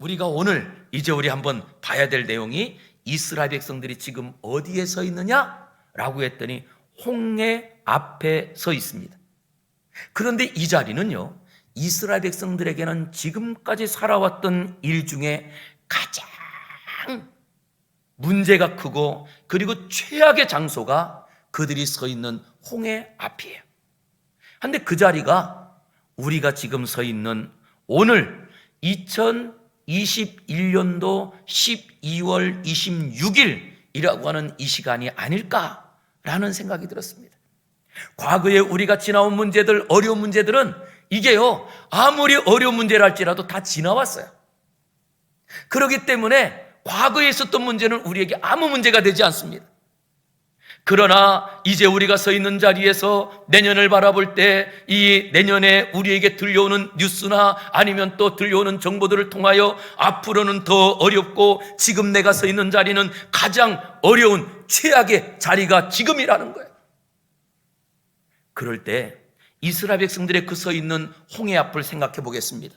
우리가 오늘 이제 우리 한번 봐야 될 내용이 이스라엘 백성들이 지금 어디에 서 있느냐라고 했더니 홍해 앞에 서 있습니다. 그런데 이 자리는요, 이스라엘 백성들에게는 지금까지 살아왔던 일 중에 가장 문제가 크고 그리고 최악의 장소가 그들이 서 있는 홍해 앞이에요. 그런데 그 자리가 우리가 지금 서 있는 오늘 2021년도 12월 26일이라고 하는 이 시간이 아닐까라는 생각이 들었습니다. 과거에 우리가 지나온 문제들, 어려운 문제들은 이게요, 아무리 어려운 문제라 할지라도 다 지나왔어요. 그렇기 때문에 과거에 있었던 문제는 우리에게 아무 문제가 되지 않습니다. 그러나 이제 우리가 서 있는 자리에서 내년을 바라볼 때 이 내년에 우리에게 들려오는 뉴스나 아니면 또 들려오는 정보들을 통하여 앞으로는 더 어렵고 지금 내가 서 있는 자리는 가장 어려운 최악의 자리가 지금이라는 거예요. 그럴 때 이스라엘 백성들의 그 서 있는 홍해 앞을 생각해 보겠습니다.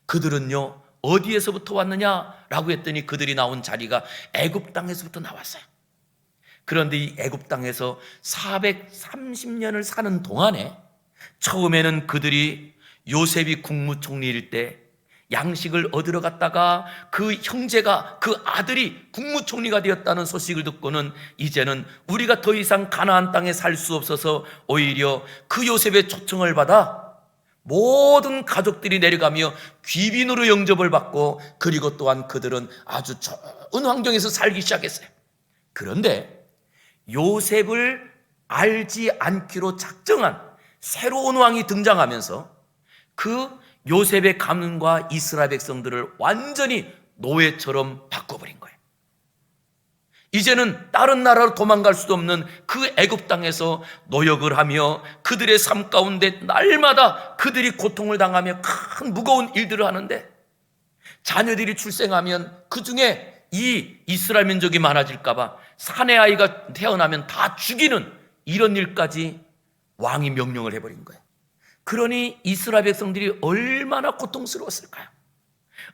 그들은요, 어디에서부터 왔느냐라고 했더니 그들이 나온 자리가 애굽 땅에서부터 나왔어요. 그런데 이 애굽 땅에서 430년을 사는 동안에 처음에는 그들이 요셉이 국무총리일 때 양식을 얻으러 갔다가 그 형제가, 그 아들이 국무총리가 되었다는 소식을 듣고는 이제는 우리가 더 이상 가나안 땅에 살 수 없어서 오히려 그 요셉의 초청을 받아 모든 가족들이 내려가며 귀빈으로 영접을 받고, 그리고 또한 그들은 아주 좋은 환경에서 살기 시작했어요. 그런데 요셉을 알지 않기로 작정한 새로운 왕이 등장하면서 그 요셉의 가문과 이스라엘 백성들을 완전히 노예처럼 바꿔버린 거예요. 이제는 다른 나라로 도망갈 수도 없는 그 애굽 땅에서 노역을 하며 그들의 삶 가운데 날마다 그들이 고통을 당하며 큰 무거운 일들을 하는데, 자녀들이 출생하면 그 중에 이 이스라엘 민족이 많아질까봐 사내 아이가 태어나면 다 죽이는 이런 일까지 왕이 명령을 해버린 거예요. 그러니 이스라엘 백성들이 얼마나 고통스러웠을까요?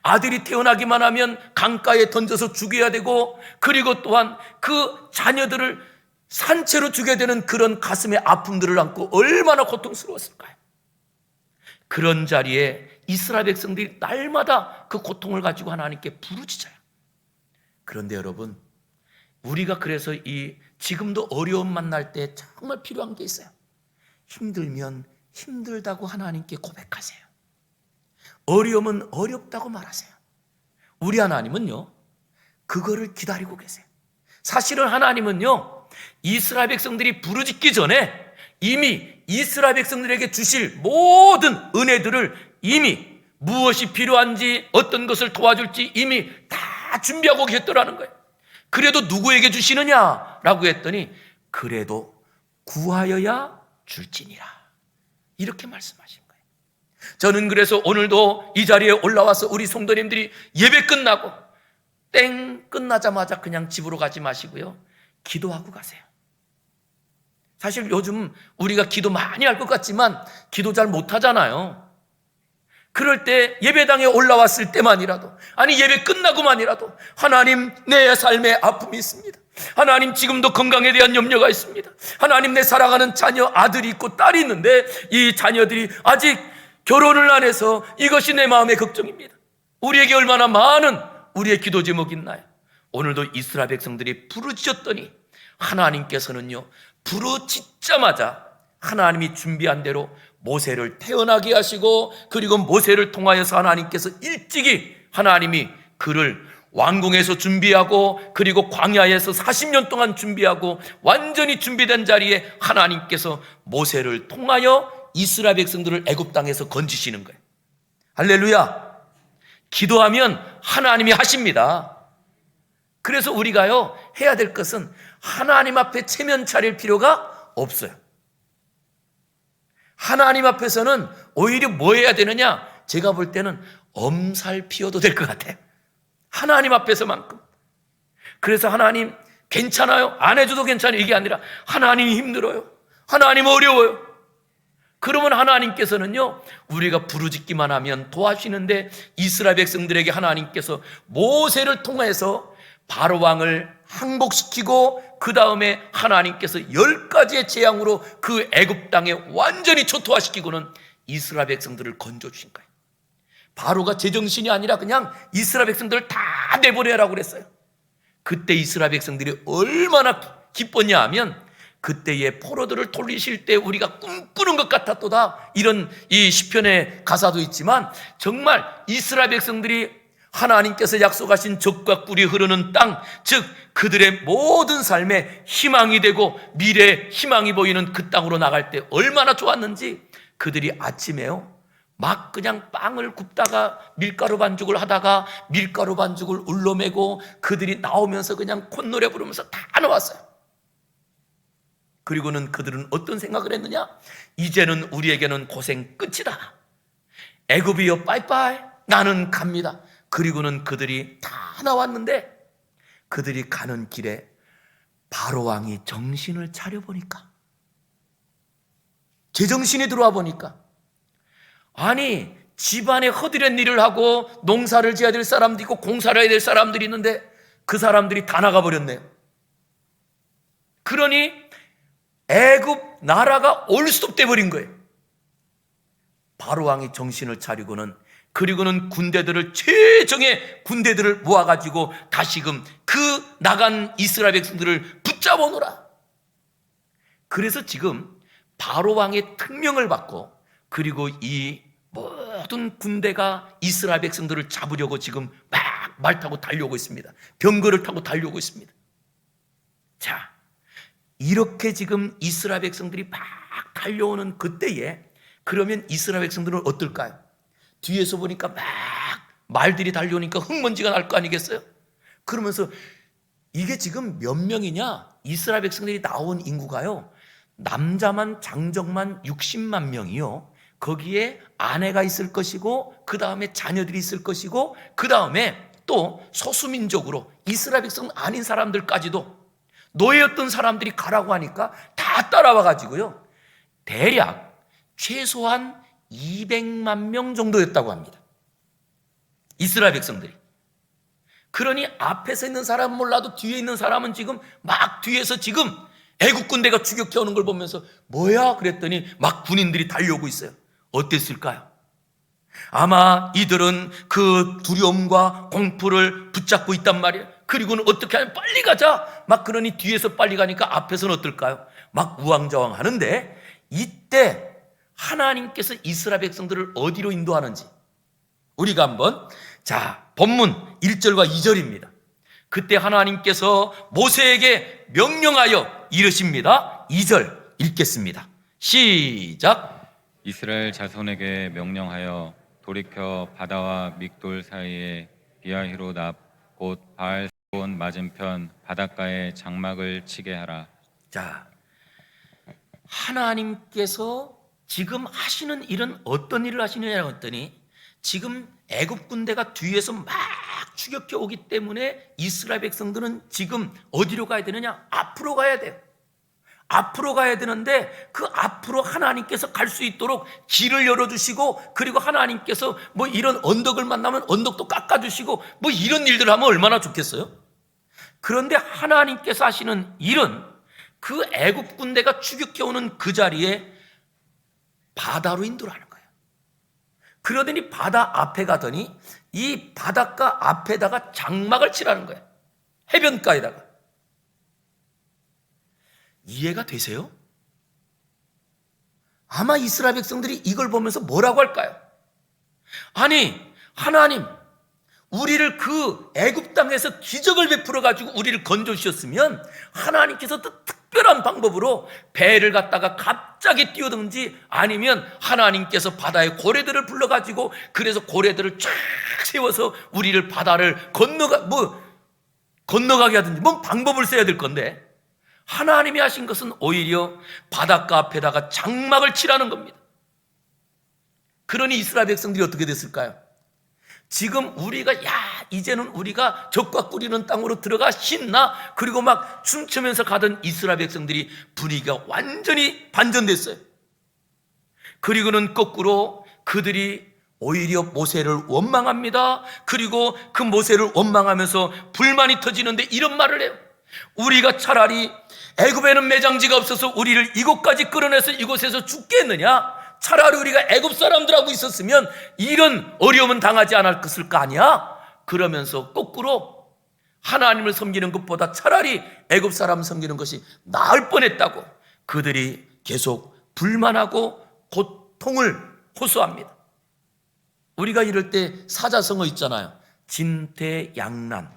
아들이 태어나기만 하면 강가에 던져서 죽여야 되고, 그리고 또한 그 자녀들을 산채로 죽여야 되는 그런 가슴의 아픔들을 안고 얼마나 고통스러웠을까요? 그런 자리에 이스라엘 백성들이 날마다 그 고통을 가지고 하나님께 부르짖어요. 그런데 여러분, 우리가 그래서 이 지금도 어려움 만날 때 정말 필요한 게 있어요. 힘들면 힘들다고 하나님께 고백하세요. 어려움은 어렵다고 말하세요. 우리 하나님은요, 그거를 기다리고 계세요. 사실은 하나님은요, 이스라엘 백성들이 부르짖기 전에 이미 이스라엘 백성들에게 주실 모든 은혜들을 이미 무엇이 필요한지, 어떤 것을 도와줄지 이미 다 준비하고 계셨더라는 거예요. 그래도 누구에게 주시느냐라고 했더니 그래도 구하여야 줄지니라, 이렇게 말씀하신 거예요. 저는 그래서 오늘도 이 자리에 올라와서 우리 성도님들이 예배 끝나고 땡 끝나자마자 그냥 집으로 가지 마시고요, 기도하고 가세요. 사실 요즘 우리가 기도 많이 할 것 같지만 기도 잘 못하잖아요. 그럴 때 예배당에 올라왔을 때만이라도, 아니 예배 끝나고만이라도, 하나님, 내 삶에 아픔이 있습니다. 하나님, 지금도 건강에 대한 염려가 있습니다. 하나님, 내 사랑하는 자녀, 아들이 있고 딸이 있는데 이 자녀들이 아직 결혼을 안 해서 이것이 내 마음의 걱정입니다. 우리에게 얼마나 많은 우리의 기도 제목이 있나요? 오늘도 이스라엘 백성들이 부르짖었더니 하나님께서는요, 부르짖자마자 하나님이 준비한 대로 모세를 태어나게 하시고, 그리고 모세를 통하여서 하나님께서 일찍이 하나님이 그를 왕궁에서 준비하고, 그리고 광야에서 40년 동안 준비하고 완전히 준비된 자리에 하나님께서 모세를 통하여 이스라엘 백성들을 애굽 땅에서 건지시는 거예요. 할렐루야. 기도하면 하나님이 하십니다. 그래서 우리가요, 해야 될 것은 하나님 앞에 체면 차릴 필요가 없어요. 하나님 앞에서는 오히려 뭐 해야 되느냐? 제가 볼 때는 엄살 피워도 될 것 같아요. 하나님 앞에서만큼. 그래서 하나님 괜찮아요? 안 해줘도 괜찮아요? 이게 아니라 하나님 힘들어요, 하나님 어려워요. 그러면 하나님께서는요, 우리가 부르짖기만 하면 도와주시는데, 이스라엘 백성들에게 하나님께서 모세를 통해서 바로 왕을 항복시키고 그 다음에 하나님께서 10가지의 재앙으로 그 애굽 땅에 완전히 초토화시키고는 이스라엘 백성들을 건져주신 거예요. 바로가 제정신이 아니라 그냥 이스라엘 백성들을 다 내보내라고 그랬어요. 그때 이스라엘 백성들이 얼마나 기뻤냐 하면, 그때의 포로들을 돌리실 때 우리가 꿈꾸는 것 같았도다, 이런 이 시편의 가사도 있지만, 정말 이스라엘 백성들이 하나님께서 약속하신 젖과 꿀이 흐르는 땅, 즉 그들의 모든 삶에 희망이 되고 미래의 희망이 보이는 그 땅으로 나갈 때 얼마나 좋았는지, 그들이 아침에요 막 그냥 빵을 굽다가 밀가루 반죽을 하다가 밀가루 반죽을 울러매고 그들이 나오면서 그냥 콧노래 부르면서 다 나왔어요. 그리고는 그들은 어떤 생각을 했느냐? 이제는 우리에게는 고생 끝이다. 애굽이여 빠이빠이, 나는 갑니다. 그리고는 그들이 다 나왔는데, 그들이 가는 길에 바로 왕이 정신을 차려보니까, 제정신이 들어와 보니까, 아니 집안에 허드렛 일을 하고 농사를 지어야 될 사람도 있고 공사를 해야 될 사람들이 있는데 그 사람들이 다 나가버렸네요. 그러니 애굽 나라가 올스톱 돼버린 거예요. 바로 왕이 정신을 차리고는, 그리고는 군대들을, 최정의 군대들을 모아가지고 다시금 그 나간 이스라엘 백성들을 붙잡아 놓으라. 그래서 지금 바로 왕의 특명을 받고, 그리고 이 모든 군대가 이스라엘 백성들을 잡으려고 지금 막 말 타고 달려오고 있습니다. 병거를 타고 달려오고 있습니다. 자, 이렇게 지금 이스라엘 백성들이 막 달려오는 그때에, 그러면 이스라엘 백성들은 어떨까요? 뒤에서 보니까 막 말들이 달려오니까 흙먼지가 날 거 아니겠어요? 그러면서 이게 지금 몇 명이냐? 이스라엘 백성들이 나온 인구가요, 남자만 장정만 60만 명이요, 거기에 아내가 있을 것이고 그 다음에 자녀들이 있을 것이고 그 다음에 또 소수민족으로 이스라엘 백성 아닌 사람들까지도, 노예였던 사람들이 가라고 하니까 다 따라와 가지고요, 대략 최소한 200만 명 정도였다고 합니다, 이스라엘 백성들이. 그러니 앞에서 있는 사람은 몰라도 뒤에 있는 사람은 지금 막 뒤에서 지금 애국 군대가 추격해 오는 걸 보면서 뭐야? 그랬더니 막 군인들이 달려오고 있어요. 어땠을까요? 아마 이들은 그 두려움과 공포를 붙잡고 있단 말이에요. 그리고는 어떻게 하면 빨리 가자, 막 그러니 뒤에서 빨리 가니까 앞에서는 어떨까요? 막 우왕좌왕 하는데, 이때 하나님께서 이스라엘 백성들을 어디로 인도하는지 우리가 한번, 자, 본문 1절과 2절입니다. 그때 하나님께서 모세에게 명령하여 이르십니다. 2절 읽겠습니다. 시작. 이스라엘 자손에게 명령하여 돌이켜 바다와 믹돌 사이에 비아히로납 곧 바알세본 맞은편 바닷가에 장막을 치게 하라. 자, 하나님께서 지금 하시는 일은 어떤 일을 하시느냐고 했더니, 지금 애굽 군대가 뒤에서 막 추격해 오기 때문에 이스라엘 백성들은 지금 어디로 가야 되느냐? 앞으로 가야 돼요. 앞으로 가야 되는데, 그 앞으로 하나님께서 갈 수 있도록 길을 열어주시고, 그리고 하나님께서 뭐 이런 언덕을 만나면 언덕도 깎아주시고, 뭐 이런 일들 하면 얼마나 좋겠어요? 그런데 하나님께서 하시는 일은 그 애굽 군대가 추격해 오는 그 자리에 바다로 인도하는 거예요. 그러더니 바다 앞에 가더니 이 바닷가 앞에다가 장막을 치라는 거예요. 해변가에다가. 이해가 되세요? 아마 이스라엘 백성들이 이걸 보면서 뭐라고 할까요? 아니, 하나님, 우리를 그 애굽 땅에서 기적을 베풀어 가지고 우리를 건져 주셨으면 하나님께서 또 특별한 방법으로 배를 갖다가 갑자기 띄우든지, 아니면 하나님께서 바다에 고래들을 불러 가지고, 그래서 고래들을 쫙 세워서 우리를 바다를 건너가게 하든지 뭔 방법을 써야 될 건데, 하나님이 하신 것은 오히려 바닷가 앞에다가 장막을 치라는 겁니다. 그러니 이스라엘 백성들이 어떻게 됐을까요? 지금 우리가 이제는 우리가 젖과 꿀이는 땅으로 들어가 신나, 그리고 막 춤추면서 가던 이스라엘 백성들이 분위기가 완전히 반전됐어요. 그리고는 거꾸로 그들이 오히려 모세를 원망합니다. 그리고 그 모세를 원망하면서 불만이 터지는데 이런 말을 해요. 우리가 차라리 애굽에는 매장지가 없어서 우리를 이곳까지 끌어내서 이곳에서 죽게 했느냐? 차라리 우리가 애굽 사람들하고 있었으면 이런 어려움은 당하지 않았을 거 아니야? 그러면서 거꾸로 하나님을 섬기는 것보다 차라리 애굽 사람 섬기는 것이 나을 뻔했다고 그들이 계속 불만하고 고통을 호소합니다. 우리가 이럴 때 사자성어 있잖아요. 진퇴양난.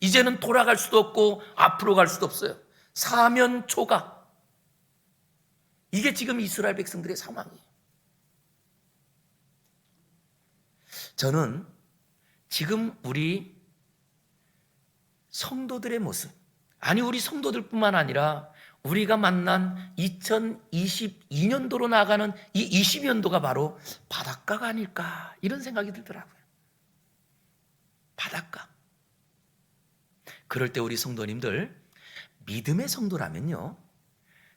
이제는 돌아갈 수도 없고 앞으로 갈 수도 없어요. 사면초가. 이게 지금 이스라엘 백성들의 상황이에요. 저는 지금 우리 성도들의 모습, 아니 우리 성도들뿐만 아니라 우리가 만난 2022년도로 나가는 이 20년도가 바로 바닷가가 아닐까 이런 생각이 들더라고요. 바닷가. 그럴 때 우리 성도님들, 믿음의 성도라면요,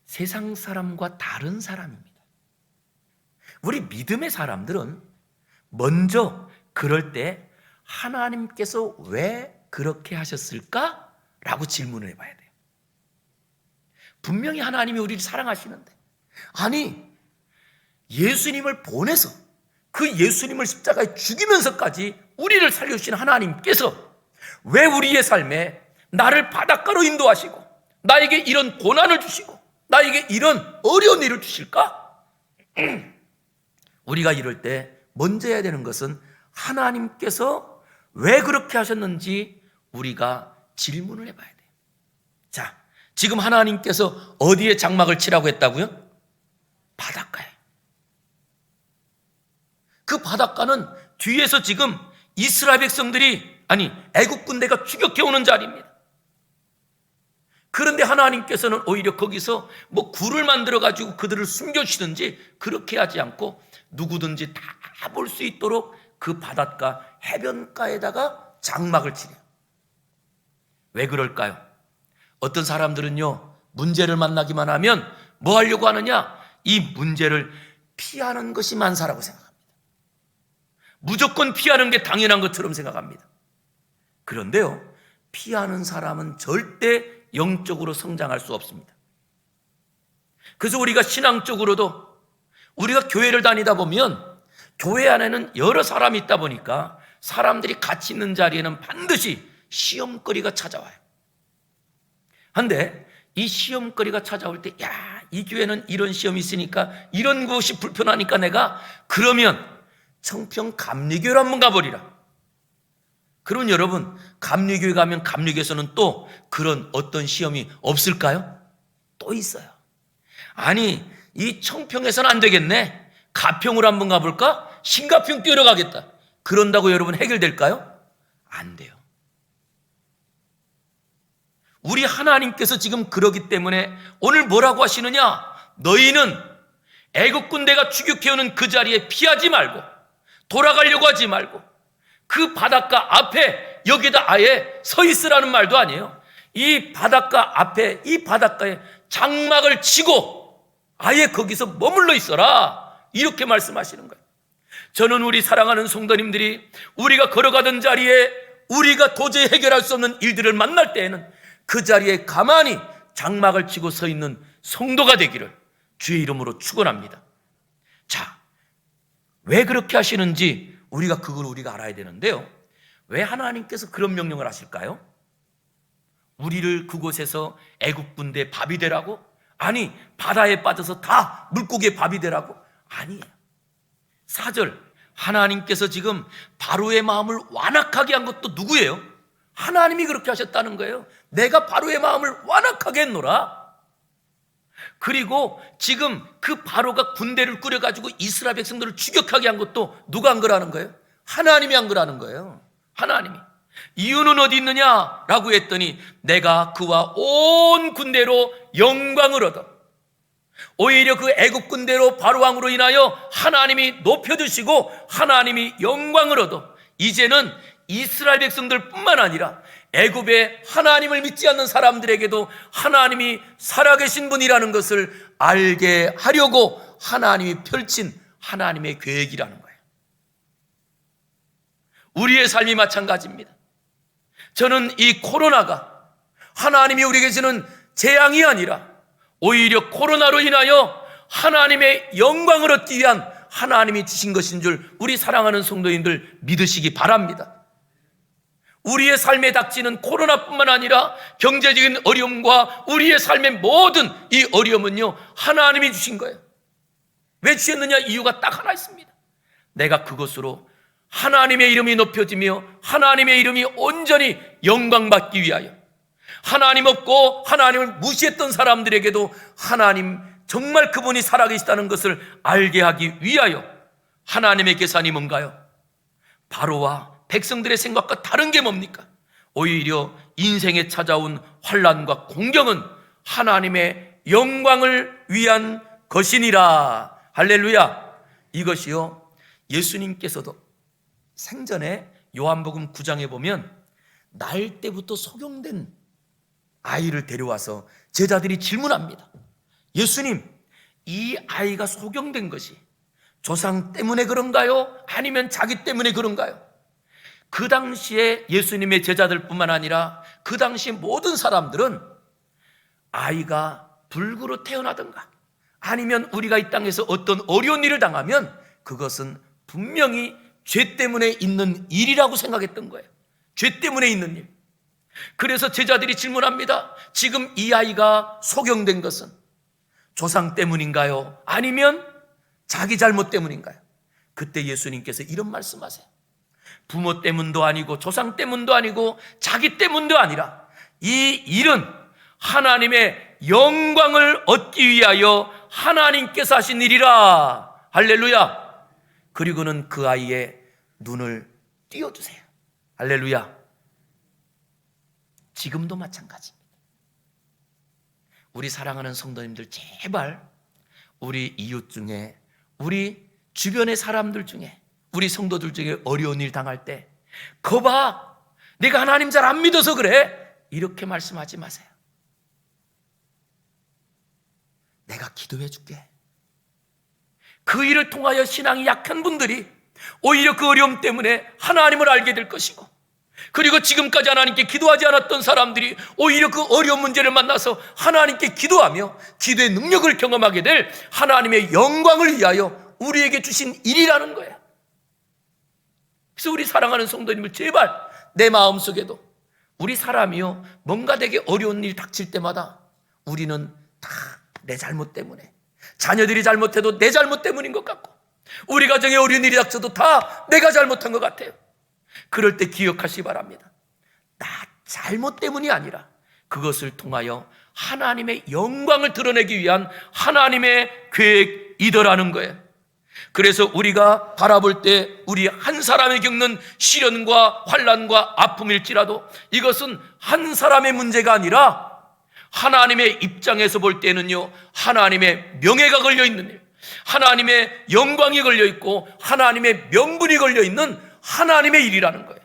세상 사람과 다른 사람입니다. 우리 믿음의 사람들은 먼저 그럴 때 하나님께서 왜 그렇게 하셨을까? 라고 질문을 해봐야 돼요. 분명히 하나님이 우리를 사랑하시는데, 아니 예수님을 보내서 그 예수님을 십자가에 죽이면서까지 우리를 살려주신 하나님께서 왜 우리의 삶에 나를 바닷가로 인도하시고 나에게 이런 고난을 주시고 나에게 이런 어려운 일을 주실까? 우리가 이럴 때 먼저 해야 되는 것은 하나님께서 왜 그렇게 하셨는지 우리가 질문을 해봐야 돼요. 자, 지금 하나님께서 어디에 장막을 치라고 했다고요? 바닷가에. 그 바닷가는 뒤에서 지금 이스라엘 백성들이, 아니 애국 군대가 추격해오는 자리입니다. 그런데 하나님께서는 오히려 거기서 뭐 굴을 만들어 가지고 그들을 숨겨주시든지 그렇게 하지 않고 누구든지 다 볼 수 있도록 그 바닷가 해변가에다가 장막을 치래요. 왜 그럴까요? 어떤 사람들은요, 문제를 만나기만 하면 뭐 하려고 하느냐? 이 문제를 피하는 것이 만사라고 생각합니다. 무조건 피하는 게 당연한 것처럼 생각합니다. 그런데요, 피하는 사람은 절대 영적으로 성장할 수 없습니다. 그래서 우리가 신앙적으로도 우리가 교회를 다니다 보면 교회 안에는 여러 사람이 있다 보니까 사람들이 같이 있는 자리에는 반드시 시험거리가 찾아와요. 그런데 이 시험거리가 찾아올 때, 야, 이 교회는 이런 시험이 있으니까 이런 것이 불편하니까 내가 그러면 청평 감리교회로 한번 가버리라. 그러면 여러분, 감리교회 가면 감리교회에서는 또 그런 어떤 시험이 없을까요? 또 있어요. 아니, 이 청평에서는 안 되겠네. 가평으로 한번 가볼까? 신가평 뛰러 가겠다. 그런다고 여러분 해결될까요? 안 돼요. 우리 하나님께서 지금 그러기 때문에 오늘 뭐라고 하시느냐? 너희는 애국 군대가 추격해오는 그 자리에 피하지 말고 돌아가려고 하지 말고 그 바닷가 앞에 여기다 아예 서 있으라는 말도 아니에요. 이 바닷가 앞에, 이 바닷가에 장막을 치고 아예 거기서 머물러 있어라, 이렇게 말씀하시는 거예요. 저는 우리 사랑하는 성도님들이 우리가 걸어가던 자리에 우리가 도저히 해결할 수 없는 일들을 만날 때에는 그 자리에 가만히 장막을 치고 서 있는 성도가 되기를 주의 이름으로 축원합니다. 자, 왜 그렇게 하시는지 그걸 우리가 알아야 되는데요. 왜 하나님께서 그런 명령을 하실까요? 우리를 그곳에서 애국 군대 밥이 되라고? 아니, 바다에 빠져서 다 물고기의 밥이 되라고? 아니에요. 4절, 하나님께서 지금 바로의 마음을 완악하게 한 것도 누구예요? 하나님이 그렇게 하셨다는 거예요. 내가 바로의 마음을 완악하게 했노라. 그리고 지금 그 바로가 군대를 꾸려가지고 이스라엘 백성들을 추격하게 한 것도 누가 한 거라는 거예요? 하나님이 한 거라는 거예요. 하나님이. 이유는 어디 있느냐라고 했더니 내가 그와 온 군대로 영광을 얻어. 오히려 그 애국 군대로 바로 왕으로 인하여 하나님이 높여주시고 하나님이 영광을 얻어. 이제는 이스라엘 백성들뿐만 아니라 애굽의 하나님을 믿지 않는 사람들에게도 하나님이 살아계신 분이라는 것을 알게 하려고 하나님이 펼친 하나님의 계획이라는 거예요. 우리의 삶이 마찬가지입니다. 저는 이 코로나가 하나님이 우리에게 주는 재앙이 아니라 오히려 코로나로 인하여 하나님의 영광을 얻기 위한 하나님이 주신 것인 줄 우리 사랑하는 성도님들 믿으시기 바랍니다. 우리의 삶에 닥치는 코로나뿐만 아니라 경제적인 어려움과 우리의 삶의 모든 이 어려움은요, 하나님이 주신 거예요. 왜 주셨느냐? 이유가 딱 하나 있습니다. 내가 그것으로 하나님의 이름이 높여지며 하나님의 이름이 온전히 영광받기 위하여, 하나님 없고 하나님을 무시했던 사람들에게도 하나님 정말 그분이 살아계시다는 것을 알게 하기 위하여 하나님의 계산이 뭔가요? 바로와 백성들의 생각과 다른 게 뭡니까? 오히려 인생에 찾아온 환난과 공경은 하나님의 영광을 위한 것이니라. 할렐루야. 이것이요, 예수님께서도 생전에 요한복음 9장에 보면 날 때부터 소경된 아이를 데려와서 제자들이 질문합니다. 예수님, 이 아이가 소경된 것이 조상 때문에 그런가요? 아니면 자기 때문에 그런가요? 그 당시에 예수님의 제자들뿐만 아니라 그 당시 모든 사람들은 아이가 불구로 태어나든가 아니면 우리가 이 땅에서 어떤 어려운 일을 당하면 그것은 분명히 죄 때문에 있는 일이라고 생각했던 거예요. 죄 때문에 있는 일. 그래서 제자들이 질문합니다. 지금 이 아이가 소경된 것은 조상 때문인가요? 아니면 자기 잘못 때문인가요? 그때 예수님께서 이런 말씀하세요. 부모 때문도 아니고 조상 때문도 아니고 자기 때문도 아니라 이 일은 하나님의 영광을 얻기 위하여 하나님께서 하신 일이라. 할렐루야. 그리고는 그 아이의 눈을 띄워주세요. 할렐루야. 지금도 마찬가지입니다. 우리 사랑하는 성도님들, 제발 우리 이웃 중에, 우리 주변의 사람들 중에, 우리 성도들 중에 어려운 일 당할 때 거봐, 내가 하나님 잘 안 믿어서 그래, 이렇게 말씀하지 마세요. 내가 기도해 줄게. 그 일을 통하여 신앙이 약한 분들이 오히려 그 어려움 때문에 하나님을 알게 될 것이고, 그리고 지금까지 하나님께 기도하지 않았던 사람들이 오히려 그 어려운 문제를 만나서 하나님께 기도하며 기도의 능력을 경험하게 될 하나님의 영광을 위하여 우리에게 주신 일이라는 거예요. 그래서 우리 사랑하는 성도님을 제발 내 마음속에도, 우리 사람이요, 뭔가 되게 어려운 일이 닥칠 때마다 우리는 다 내 잘못 때문에, 자녀들이 잘못해도 내 잘못 때문인 것 같고, 우리 가정에 어려운 일이 닥쳐도 다 내가 잘못한 것 같아요. 그럴 때 기억하시기 바랍니다. 나 잘못 때문이 아니라 그것을 통하여 하나님의 영광을 드러내기 위한 하나님의 계획이더라는 거예요. 그래서 우리가 바라볼 때 우리 한 사람이 겪는 시련과 환난과 아픔일지라도 이것은 한 사람의 문제가 아니라 하나님의 입장에서 볼 때는요, 하나님의 명예가 걸려있는 일, 하나님의 영광이 걸려있고 하나님의 명분이 걸려있는 하나님의 일이라는 거예요.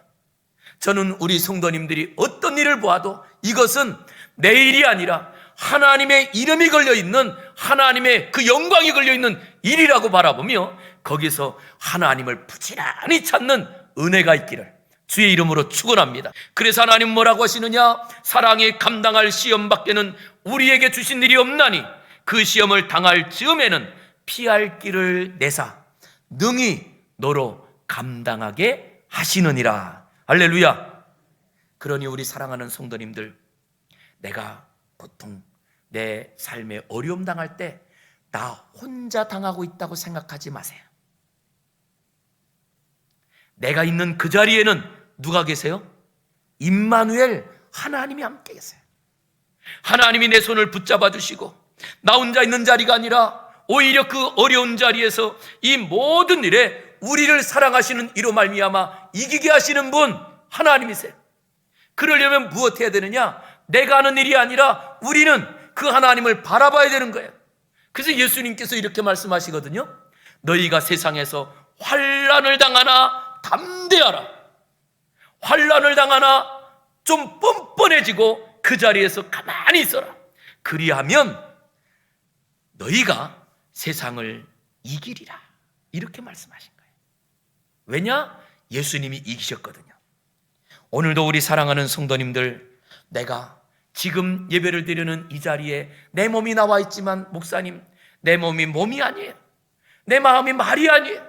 저는 우리 성도님들이 어떤 일을 보아도 이것은 내 일이 아니라 하나님의 이름이 걸려있는, 하나님의 그 영광이 걸려있는 일이라고 바라보며 거기서 하나님을 부지런히 찾는 은혜가 있기를 주의 이름으로 축원합니다. 그래서 하나님 뭐라고 하시느냐? 사랑이 감당할 시험 밖에는 우리에게 주신 일이 없나니 그 시험을 당할 즈음에는 피할 길을 내사 능히 너로 감당하게 하시느니라. 할렐루야. 그러니 우리 사랑하는 성도님들, 내가 보통 내 삶에 어려움 당할 때 나 혼자 당하고 있다고 생각하지 마세요. 내가 있는 그 자리에는 누가 계세요? 임마누엘, 하나님이 함께 계세요. 하나님이 내 손을 붙잡아 주시고 나 혼자 있는 자리가 아니라 오히려 그 어려운 자리에서 이 모든 일에 우리를 사랑하시는 이로 말미암아 이기게 하시는 분 하나님이세요. 그러려면 무엇 해야 되느냐? 내가 하는 일이 아니라 우리는 그 하나님을 바라봐야 되는 거예요. 그래서 예수님께서 이렇게 말씀하시거든요. 너희가 세상에서 환난을 당하나 담대하라. 환난을 당하나 좀 뻔뻔해지고 그 자리에서 가만히 있어라. 그리하면 너희가 세상을 이기리라. 이렇게 말씀하신 거예요. 왜냐? 예수님이 이기셨거든요. 오늘도 우리 사랑하는 성도님들, 내가 지금 예배를 드리는 이 자리에 내 몸이 나와 있지만, 목사님, 내 몸이 아니에요. 내 마음이 말이 아니에요.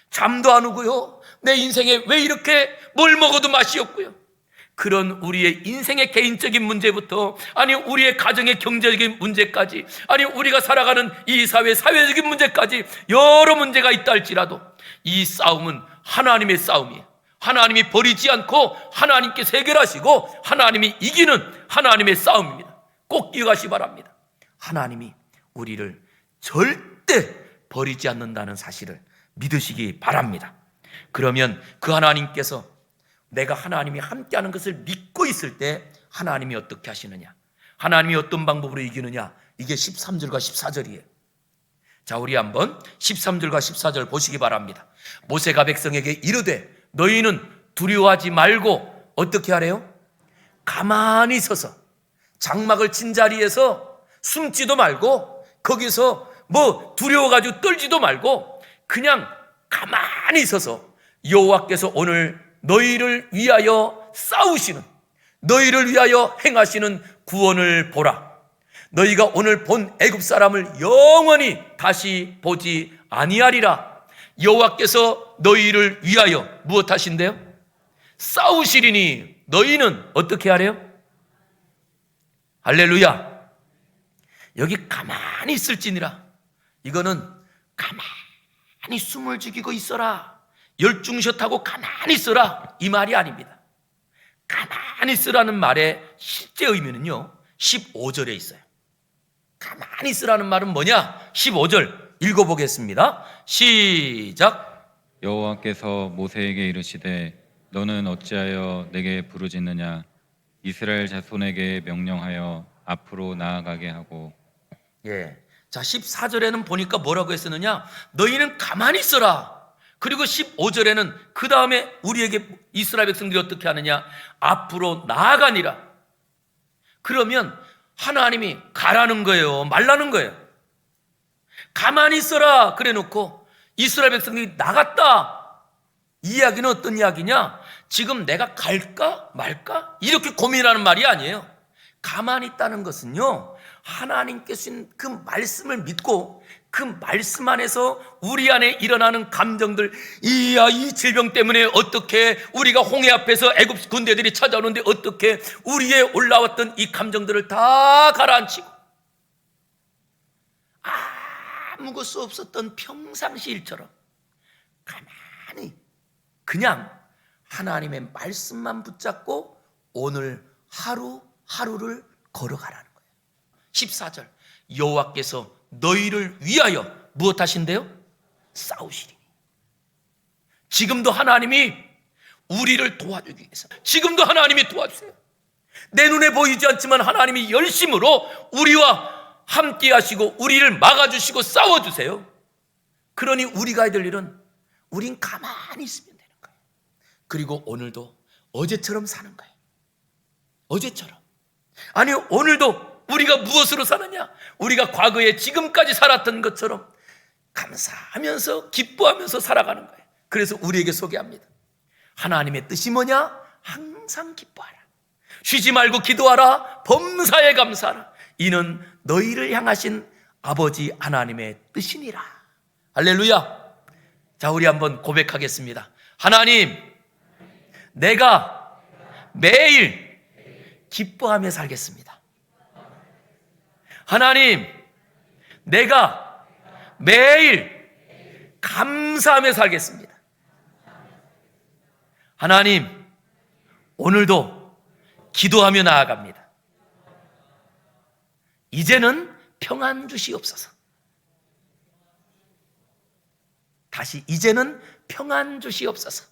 잠도 안 오고요. 내 인생에 왜 이렇게 뭘 먹어도 맛이 없고요. 그런 우리의 인생의 개인적인 문제부터, 아니 우리의 가정의 경제적인 문제까지, 아니 우리가 살아가는 이 사회적인 문제까지 여러 문제가 있다 할지라도 이 싸움은 하나님의 싸움이에요. 하나님이 버리지 않고 하나님께서 해결하시고 하나님이 이기는 하나님의 싸움입니다. 꼭 기억하시기 바랍니다. 하나님이 우리를 절대 버리지 않는다는 사실을 믿으시기 바랍니다. 그러면 그 하나님께서, 내가 하나님이 함께하는 것을 믿고 있을 때 하나님이 어떻게 하시느냐, 하나님이 어떤 방법으로 이기느냐, 이게 13절과 14절이에요. 자, 우리 한번 13절과 14절 보시기 바랍니다. 모세가 백성에게 이르되 너희는 두려워하지 말고 어떻게 하래요? 가만히 서서, 장막을 친 자리에서 숨지도 말고, 거기서 뭐 두려워가지고 떨지도 말고 그냥 가만히 서서 여호와께서 오늘 너희를 위하여 싸우시는, 너희를 위하여 행하시는 구원을 보라. 너희가 오늘 본 애굽 사람을 영원히 다시 보지 아니하리라. 여호와께서 너희를 위하여 무엇 하신대요? 싸우시리니 너희는 어떻게 하래요? 할렐루야. 여기 가만히 있을지니라, 이거는 가만히 숨을 죽이고 있어라, 열중샷하고 가만히 있어라, 이 말이 아닙니다. 가만히 있으라는 말의 실제 의미는요 15절에 있어요. 가만히 있으라는 말은 뭐냐? 15절 읽어보겠습니다. 시작. 여호와께서 모세에게 이르시되 너는 어찌하여 내게 부르짖느냐? 이스라엘 자손에게 명령하여 앞으로 나아가게 하고. 예. 자, 14절에는 보니까 뭐라고 했었느냐? 너희는 가만히 있어라. 그리고 15절에는 그 다음에 우리에게 이스라엘 백성들이 어떻게 하느냐? 앞으로 나아가니라. 그러면 하나님이 가라는 거예요? 말라는 거예요? 가만히 있어라 그래 놓고 이스라엘 백성들이 나갔다. 이 이야기는 어떤 이야기냐? 지금 내가 갈까 말까? 이렇게 고민하는 말이 아니에요. 가만히 있다는 것은요, 하나님께서 주신 그 말씀을 믿고 그 말씀 안에서 우리 안에 일어나는 감정들, 이 질병 때문에 어떻게, 우리가 홍해 앞에서 애굽 군대들이 찾아오는데 어떻게 우리의 올라왔던 이 감정들을 다 가라앉히고 아무 수 없었던 평상시 일처럼 가만히 그냥 하나님의 말씀만 붙잡고 오늘 하루하루를 걸어가라는 거예요. 14절, 여호와께서 너희를 위하여 무엇 하신대요? 싸우시리니. 지금도 하나님이 우리를 도와주기 위해서, 지금도 하나님이 도와주세요. 내 눈에 보이지 않지만 하나님이 열심으로 우리와 함께 하시고 우리를 막아주시고 싸워주세요. 그러니 우리가 해야 될 일은 우린 가만히 있으면 되는 거예요. 그리고 오늘도 어제처럼 사는 거예요. 어제처럼. 아니, 오늘도 우리가 무엇으로 사느냐? 우리가 과거에 지금까지 살았던 것처럼 감사하면서 기뻐하면서 살아가는 거예요. 그래서 우리에게 소개합니다. 하나님의 뜻이 뭐냐? 항상 기뻐하라. 쉬지 말고 기도하라. 범사에 감사하라. 이는 너희를 향하신 아버지 하나님의 뜻이니라. 할렐루야. 자, 우리 한번 고백하겠습니다. 하나님, 내가 매일 기뻐하며 살겠습니다. 하나님, 내가 매일 감사하며 살겠습니다. 하나님, 오늘도 기도하며 나아갑니다. 이제는 평안 주시옵소서. 다시, 이제는 평안 주시옵소서.